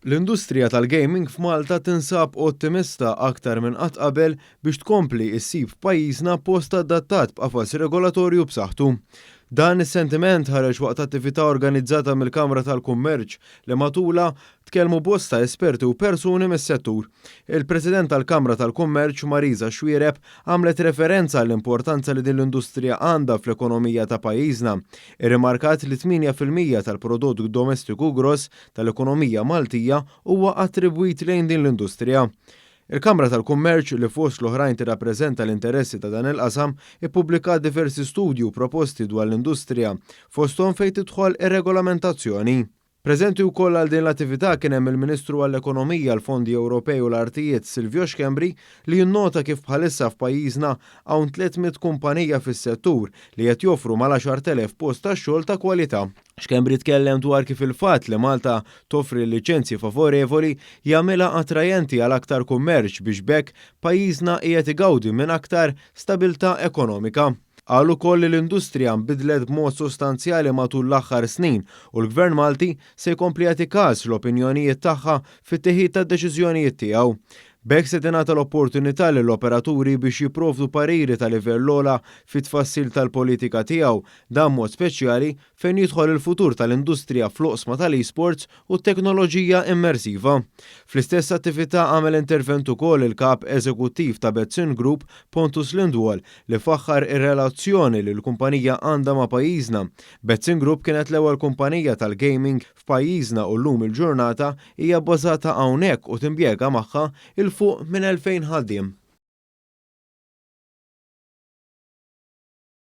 L-industrija tal-gaming f'Malta tinsab ottimista aktar minn qatt qabel biex tkompli issib f'pajjiżna post adattat b'qafas regolatorju b'saħħtu. Dan is-sentiment ħareġ waqt attività organizzata mill-Kamra tal-Kummerċ li matula tkellmu bosta esperti u persuni mis-settur. Il-President tal-Kamra tal-Kummerċ Marisa Xwiereb għamlet referenza għall-importanza li din l-industrija għandha fl-ekonomija ta' pajjiżna. Irrimarkat li 8% tal-prodott domestiku gross tal-ekonomija Maltija huwa attribwit lejn din l-industrija. Il-Kamra tal-Kummerċ li fost l-oħrajn tirrappreżenta l-interessi ta' dan il-qasam ippubblikat diversi studju proposti dwar l-industrija fosthom fejn tidħol ir-regolamentazzjoni. Preżenti wkoll għal din l-attività kien hemm il-Ministru għall-Ekonomija, l-Fondi Ewropej u l-Artijiet Silvio Xkembri li jinnota kif bħalissa f'pajjiżna hawn 300 kumpanija fis-settur li qed joffru mal-10,000 post tax-xogħol ta' kwalità. Xkembri tkellem dwar kif il-fatt li Malta toffri liċenzji favorevoli jagħmilha attrajenti għal aktar kummerċ biex bekk pajjiżna qiegħed igawdi minn aktar stabilità ekonomika. Qal ukoll li l-industrija nbidlet b'mod sostanzjali matul l-aħħar snin u l-Gvern Malti se jkompli jagħti każ l-opinjonijiet tagħha fit-teħid tad-deċiżjonijiet tiegħu. B'hekk se tingħata l-opportunità lill-operaturi biex jipprovdu pariri ta' livell ogħla fit-tfassil tal-politika tiegħu, dan mod speċjali fejn jidħol il-futur tal-industrija fl-oqsma tal-esports u t-teknoloġija immersiva. Fl-istess attività għamel intervent ukoll il-kap eżekuttiv ta' Betzin Group Pontus Lindwall li faħħar ir-relazzjoni li l-kumpanija għandha ma' pajjiżna. Betzin Group kienet l-ewwel kumpanija tal-gaming f'pajjiżna u llum il-ġurnata hija bbażata hawnhekk u timpjega magħha fuq minn 2000 ħaddiem.